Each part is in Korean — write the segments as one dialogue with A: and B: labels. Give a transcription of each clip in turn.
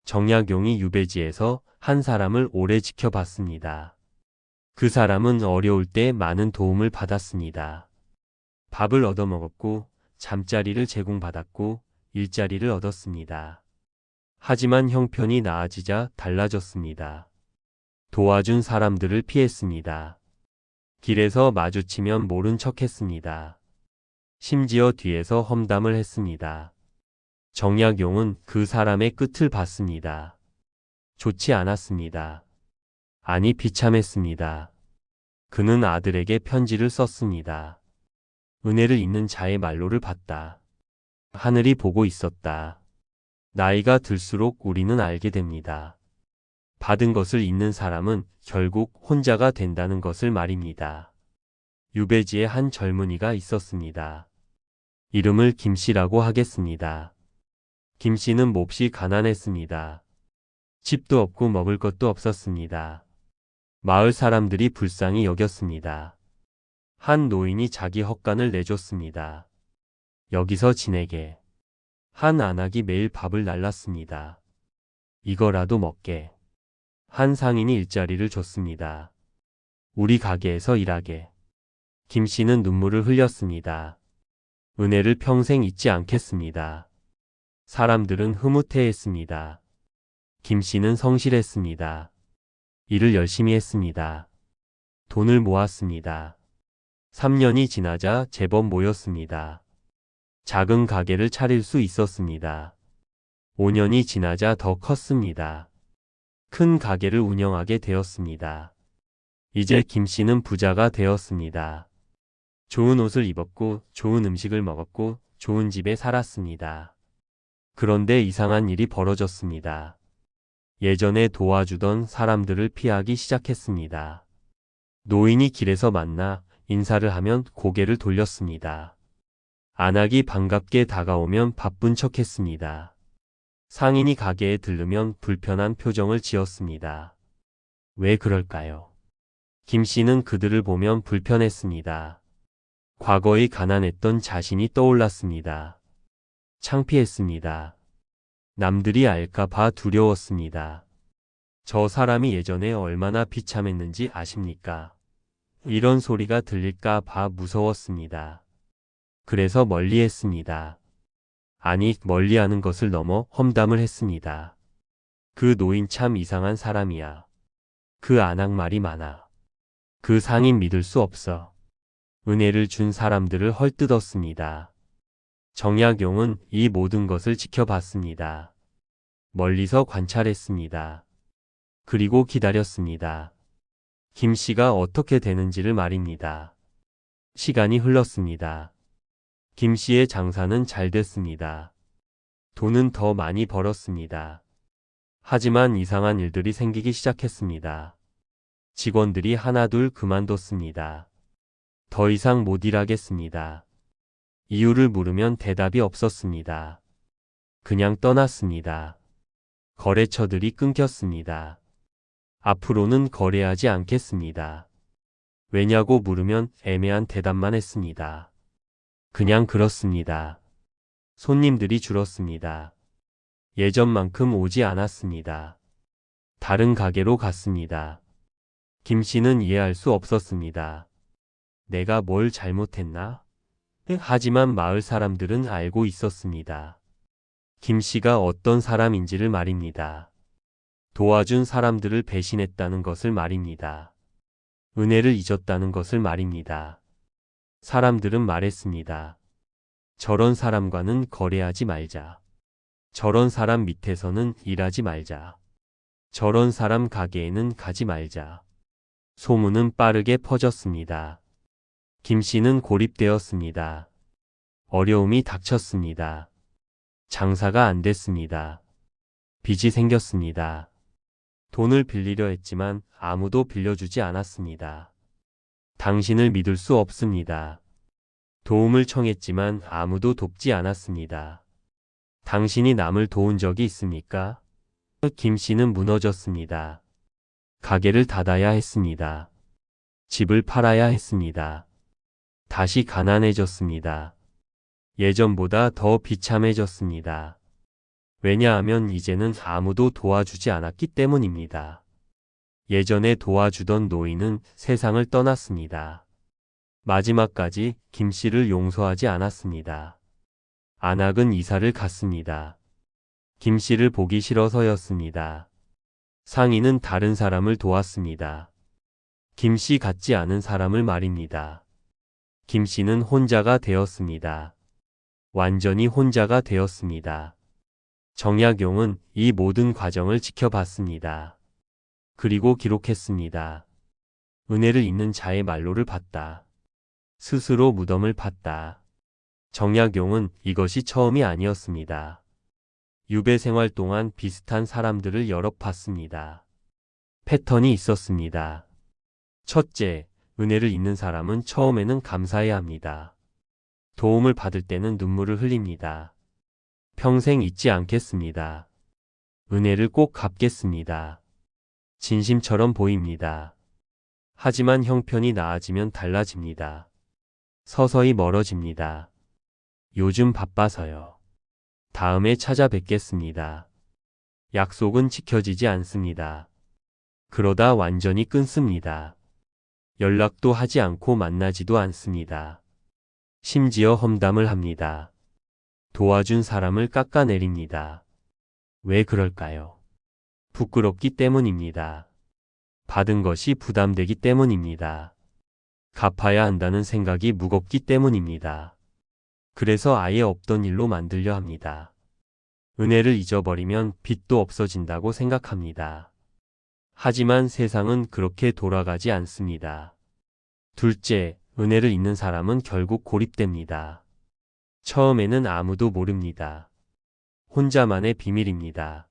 A: 정약용이 유배지에서 한 사람을 오래 지켜봤습니다. 그 사람은 어려울 때 많은 도움을 받았습니다. 밥을 얻어먹었고 잠자리를 제공받았고 일자리를 얻었습니다. 하지만 형편이 나아지자 달라졌습니다. 도와준 사람들을 피했습니다. 길에서 마주치면 모른 척했습니다. 심지어 뒤에서 험담을 했습니다. 정약용은 그 사람의 끝을 봤습니다. 좋지 않았습니다. 아니 비참했습니다. 그는 아들에게 편지를 썼습니다. 은혜를 잊는 자의 말로를 봤다. 하늘이 보고 있었다. 나이가 들수록 우리는 알게 됩니다. 받은 것을 잊는 사람은 결국 혼자가 된다는 것을 말입니다. 유배지에 한 젊은이가 있었습니다. 이름을 김씨라고 하겠습니다. 김씨는 몹시 가난했습니다. 집도 없고 먹을 것도 없었습니다. 마을 사람들이 불쌍히 여겼습니다. 한 노인이 자기 헛간을 내줬습니다. 여기서 지내게. 한 안악이 매일 밥을 날랐습니다. 이거라도 먹게. 한 상인이 일자리를 줬습니다. 우리 가게에서 일하게. 김씨는 눈물을 흘렸습니다. 은혜를 평생 잊지 않겠습니다. 사람들은 흐뭇해했습니다. 김씨는 성실했습니다. 일을 열심히 했습니다. 돈을 모았습니다. 3년이 지나자 제법 모였습니다. 작은 가게를 차릴 수 있었습니다. 5년이 지나자 더 컸습니다. 큰 가게를 운영하게 되었습니다. 이제 김씨는 부자가 되었습니다. 좋은 옷을 입었고 좋은 음식을 먹었고 좋은 집에 살았습니다. 그런데 이상한 일이 벌어졌습니다. 예전에 도와주던 사람들을 피하기 시작했습니다. 노인이 길에서 만나 인사를 하면 고개를 돌렸습니다. 안악이 반갑게 다가오면 바쁜 척했습니다. 상인이 가게에 들르면 불편한 표정을 지었습니다. 왜 그럴까요? 김씨는 그들을 보면 불편했습니다. 과거의 가난했던 자신이 떠올랐습니다. 창피했습니다. 남들이 알까봐 두려웠습니다. 저 사람이 예전에 얼마나 비참했는지 아십니까? 이런 소리가 들릴까봐 무서웠습니다. 그래서 멀리했습니다. 아니, 멀리하는 것을 넘어 험담을 했습니다. 그 노인 참 이상한 사람이야. 그 안악 말이 많아. 그 상인 믿을 수 없어. 은혜를 준 사람들을 헐뜯었습니다. 정약용은 이 모든 것을 지켜봤습니다. 멀리서 관찰했습니다. 그리고 기다렸습니다. 김씨가 어떻게 되는지를 말입니다. 시간이 흘렀습니다. 김씨의 장사는 잘 됐습니다. 돈은 더 많이 벌었습니다. 하지만 이상한 일들이 생기기 시작했습니다. 직원들이 하나둘 그만뒀습니다. 더 이상 못 일하겠습니다. 이유를 물으면 대답이 없었습니다. 그냥 떠났습니다. 거래처들이 끊겼습니다. 앞으로는 거래하지 않겠습니다. 왜냐고 물으면 애매한 대답만 했습니다. 그냥 그렇습니다. 손님들이 줄었습니다. 예전만큼 오지 않았습니다. 다른 가게로 갔습니다. 김씨는 이해할 수 없었습니다. 내가 뭘 잘못했나? 하지만 마을 사람들은 알고 있었습니다. 김씨가 어떤 사람인지를 말입니다. 도와준 사람들을 배신했다는 것을 말입니다. 은혜를 잊었다는 것을 말입니다. 사람들은 말했습니다. 저런 사람과는 거래하지 말자. 저런 사람 밑에서는 일하지 말자. 저런 사람 가게에는 가지 말자. 소문은 빠르게 퍼졌습니다. 김씨는 고립되었습니다. 어려움이 닥쳤습니다. 장사가 안 됐습니다. 빚이 생겼습니다. 돈을 빌리려 했지만 아무도 빌려주지 않았습니다. 당신을 믿을 수 없습니다. 도움을 청했지만 아무도 돕지 않았습니다. 당신이 남을 도운 적이 있습니까? 김씨는 무너졌습니다. 가게를 닫아야 했습니다. 집을 팔아야 했습니다. 다시 가난해졌습니다. 예전보다 더 비참해졌습니다. 왜냐하면 이제는 아무도 도와주지 않았기 때문입니다. 예전에 도와주던 노인은 세상을 떠났습니다. 마지막까지 김 씨를 용서하지 않았습니다. 안악은 이사를 갔습니다. 김 씨를 보기 싫어서였습니다. 상인은 다른 사람을 도왔습니다. 김 씨 같지 않은 사람을 말입니다. 김 씨는 혼자가 되었습니다. 완전히 혼자가 되었습니다. 정약용은 이 모든 과정을 지켜봤습니다. 그리고 기록했습니다. 은혜를 잇는 자의 말로를 봤다. 스스로 무덤을 팠다. 정약용은 이것이 처음이 아니었습니다. 유배 생활 동안 비슷한 사람들을 여러 봤습니다. 패턴이 있었습니다. 첫째, 은혜를 잇는 사람은 처음에는 감사해야 합니다. 도움을 받을 때는 눈물을 흘립니다. 평생 잊지 않겠습니다. 은혜를 꼭 갚겠습니다. 진심처럼 보입니다. 하지만 형편이 나아지면 달라집니다. 서서히 멀어집니다. 요즘 바빠서요. 다음에 찾아뵙겠습니다. 약속은 지켜지지 않습니다. 그러다 완전히 끊습니다. 연락도 하지 않고 만나지도 않습니다. 심지어 험담을 합니다. 도와준 사람을 깎아내립니다. 왜 그럴까요? 부끄럽기 때문입니다. 받은 것이 부담되기 때문입니다. 갚아야 한다는 생각이 무겁기 때문입니다. 그래서 아예 없던 일로 만들려 합니다. 은혜를 잊어버리면 빚도 없어진다고 생각합니다. 하지만 세상은 그렇게 돌아가지 않습니다. 둘째, 은혜를 잇는 사람은 결국 고립됩니다. 처음에는 아무도 모릅니다. 혼자만의 비밀입니다.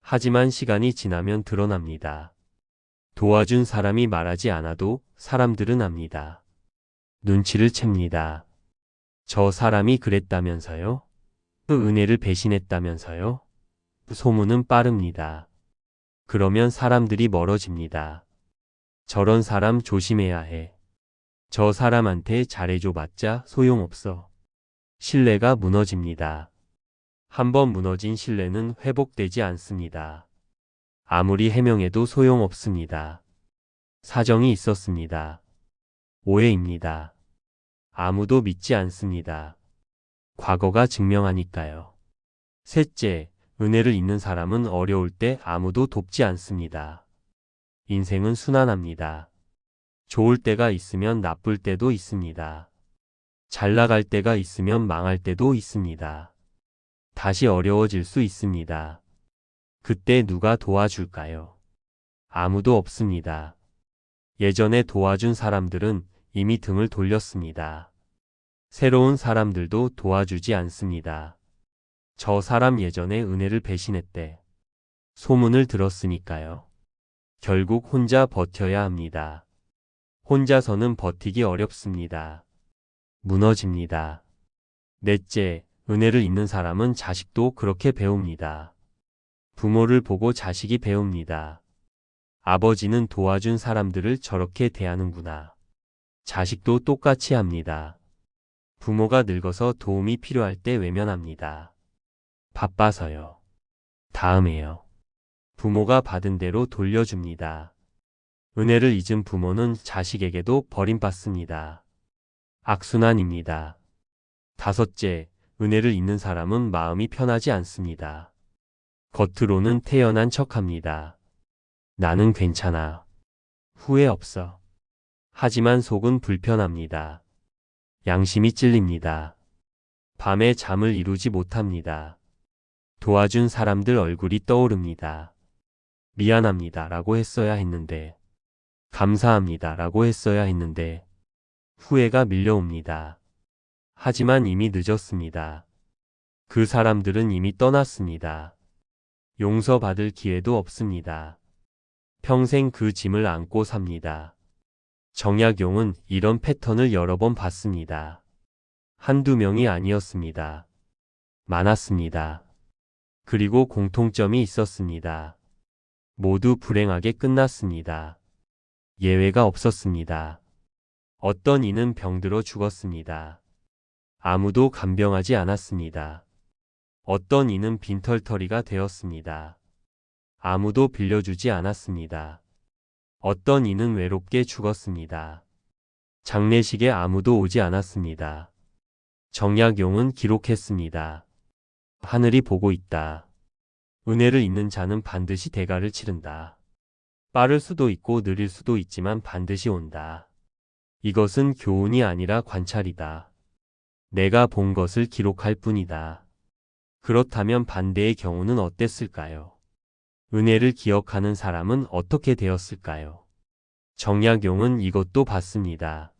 A: 하지만 시간이 지나면 드러납니다. 도와준 사람이 말하지 않아도 사람들은 압니다. 눈치를 챕니다. 저 사람이 그랬다면서요? 그 은혜를 배신했다면서요? 소문은 빠릅니다. 그러면 사람들이 멀어집니다. 저런 사람 조심해야 해. 저 사람한테 잘해줘봤자 소용없어. 신뢰가 무너집니다. 한번 무너진 신뢰는 회복되지 않습니다. 아무리 해명해도 소용없습니다. 사정이 있었습니다. 오해입니다. 아무도 믿지 않습니다. 과거가 증명하니까요. 셋째, 은혜를 잇는 사람은 어려울 때 아무도 돕지 않습니다. 인생은 순환합니다. 좋을 때가 있으면 나쁠 때도 있습니다. 잘 나갈 때가 있으면 망할 때도 있습니다. 다시 어려워질 수 있습니다. 그때 누가 도와줄까요? 아무도 없습니다. 예전에 도와준 사람들은 이미 등을 돌렸습니다. 새로운 사람들도 도와주지 않습니다. 저 사람 예전에 은혜를 배신했대. 소문을 들었으니까요. 결국 혼자 버텨야 합니다. 혼자서는 버티기 어렵습니다. 무너집니다. 넷째, 은혜를 잇는 사람은 자식도 그렇게 배웁니다. 부모를 보고 자식이 배웁니다. 아버지는 도와준 사람들을 저렇게 대하는구나. 자식도 똑같이 합니다. 부모가 늙어서 도움이 필요할 때 외면합니다. 바빠서요. 다음에요. 부모가 받은 대로 돌려줍니다. 은혜를 잊은 부모는 자식에게도 버림받습니다. 악순환입니다. 다섯째, 은혜를 잇는 사람은 마음이 편하지 않습니다. 겉으로는 태연한 척합니다. 나는 괜찮아. 후회 없어. 하지만 속은 불편합니다. 양심이 찔립니다. 밤에 잠을 이루지 못합니다. 도와준 사람들 얼굴이 떠오릅니다. 미안합니다 라고 했어야 했는데, 감사합니다 라고 했어야 했는데, 후회가 밀려옵니다. 하지만 이미 늦었습니다. 그 사람들은 이미 떠났습니다. 용서받을 기회도 없습니다. 평생 그 짐을 안고 삽니다. 정약용은 이런 패턴을 여러 번 봤습니다. 한두 명이 아니었습니다. 많았습니다. 그리고 공통점이 있었습니다. 모두 불행하게 끝났습니다. 예외가 없었습니다. 어떤 이는 병들어 죽었습니다. 아무도 간병하지 않았습니다. 어떤 이는 빈털터리가 되었습니다. 아무도 빌려주지 않았습니다. 어떤 이는 외롭게 죽었습니다. 장례식에 아무도 오지 않았습니다. 정약용은 기록했습니다. 하늘이 보고 있다. 은혜를 잊는 자는 반드시 대가를 치른다. 빠를 수도 있고 느릴 수도 있지만 반드시 온다. 이것은 교훈이 아니라 관찰이다. 내가 본 것을 기록할 뿐이다. 그렇다면 반대의 경우는 어땠을까요? 은혜를 기억하는 사람은 어떻게 되었을까요? 정약용은 이것도 봤습니다.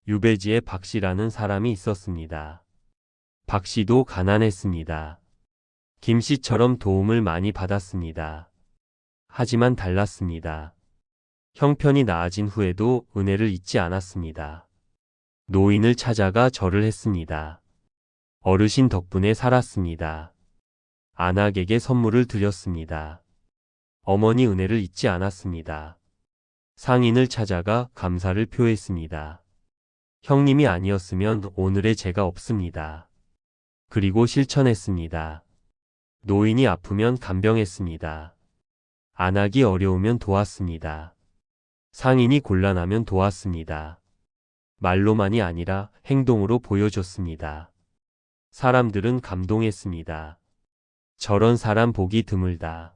A: 유배지에 박씨라는 사람이 있었습니다. 박씨도 가난했습니다. 김씨처럼 도움을 많이 받았습니다. 하지만 달랐습니다. 형편이 나아진 후에도 은혜를 잊지 않았습니다. 노인을 찾아가 절을 했습니다. 어르신 덕분에 살았습니다. 안악에게 선물을 드렸습니다. 어머니 은혜를 잊지 않았습니다. 상인을 찾아가 감사를 표했습니다. 형님이 아니었으면 오늘의 제가 없습니다. 그리고 실천했습니다. 노인이 아프면 간병했습니다. 안악이 어려우면 도왔습니다. 상인이 곤란하면 도왔습니다. 말로만이 아니라 행동으로 보여줬습니다. 사람들은 감동했습니다. 저런 사람 보기 드물다.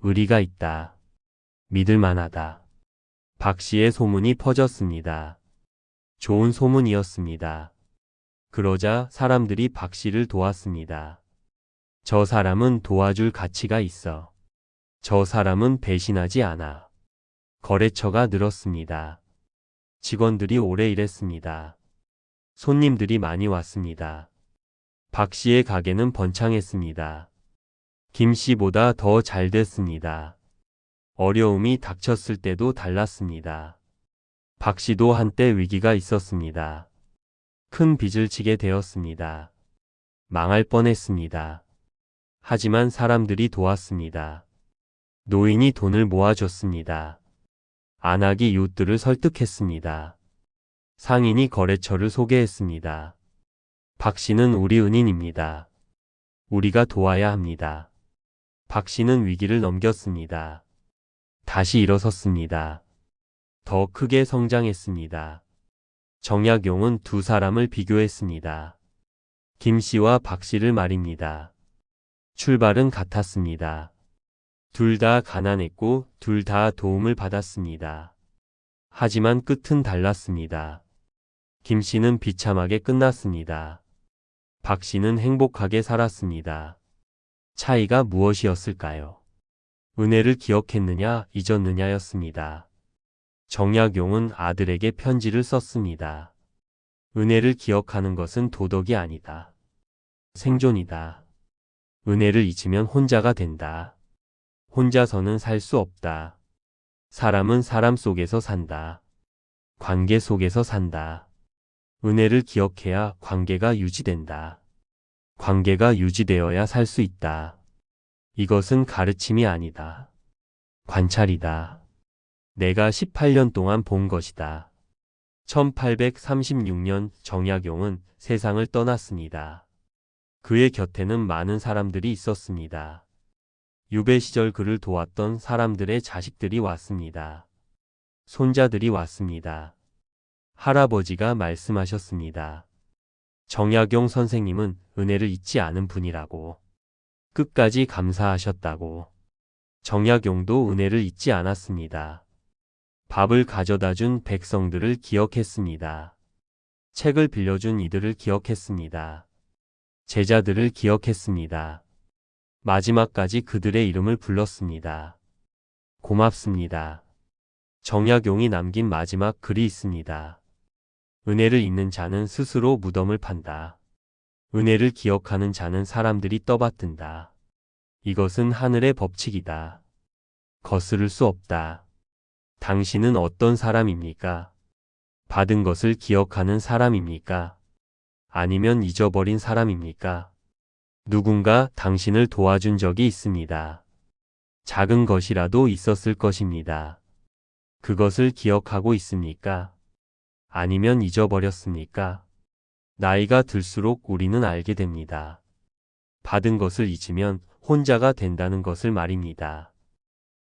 A: 의리가 있다. 믿을 만하다. 박씨의 소문이 퍼졌습니다. 좋은 소문이었습니다. 그러자 사람들이 박씨를 도왔습니다. 저 사람은 도와줄 가치가 있어. 저 사람은 배신하지 않아. 거래처가 늘었습니다. 직원들이 오래 일했습니다. 손님들이 많이 왔습니다. 박씨의 가게는 번창했습니다. 김씨보다 더 잘 됐습니다. 어려움이 닥쳤을 때도 달랐습니다. 박씨도 한때 위기가 있었습니다. 큰 빚을 지게 되었습니다. 망할 뻔했습니다. 하지만 사람들이 도왔습니다. 노인이 돈을 모아줬습니다. 안악이 이웃들을 설득했습니다. 상인이 거래처를 소개했습니다. 박씨는 우리 은인입니다. 우리가 도와야 합니다. 박씨는 위기를 넘겼습니다. 다시 일어섰습니다. 더 크게 성장했습니다. 정약용은 두 사람을 비교했습니다. 김씨와 박씨를 말입니다. 출발은 같았습니다. 둘 다 가난했고 둘 다 도움을 받았습니다. 하지만 끝은 달랐습니다. 김씨는 비참하게 끝났습니다. 박씨는 행복하게 살았습니다. 차이가 무엇이었을까요? 은혜를 기억했느냐 잊었느냐였습니다. 정약용은 아들에게 편지를 썼습니다. 은혜를 기억하는 것은 도덕이 아니다. 생존이다. 은혜를 잊으면 혼자가 된다. 혼자서는 살 수 없다. 사람은 사람 속에서 산다. 관계 속에서 산다. 은혜를 기억해야 관계가 유지된다. 관계가 유지되어야 살 수 있다. 이것은 가르침이 아니다. 관찰이다. 내가 18년 동안 본 것이다. 1836년 정약용은 세상을 떠났습니다. 그의 곁에는 많은 사람들이 있었습니다. 유배 시절 그를 도왔던 사람들의 자식들이 왔습니다. 손자들이 왔습니다. 할아버지가 말씀하셨습니다. 정약용 선생님은 은혜를 잊지 않은 분이라고. 끝까지 감사하셨다고. 정약용도 은혜를 잊지 않았습니다. 밥을 가져다 준 백성들을 기억했습니다. 책을 빌려준 이들을 기억했습니다. 제자들을 기억했습니다. 마지막까지 그들의 이름을 불렀습니다. 고맙습니다. 정약용이 남긴 마지막 글이 있습니다. 은혜를 잊는 자는 스스로 무덤을 판다. 은혜를 기억하는 자는 사람들이 떠받든다. 이것은 하늘의 법칙이다. 거스를 수 없다. 당신은 어떤 사람입니까? 받은 것을 기억하는 사람입니까? 아니면 잊어버린 사람입니까? 누군가 당신을 도와준 적이 있습니다. 작은 것이라도 있었을 것입니다. 그것을 기억하고 있습니까? 아니면 잊어버렸습니까? 나이가 들수록 우리는 알게 됩니다. 받은 것을 잊으면 혼자가 된다는 것을 말입니다.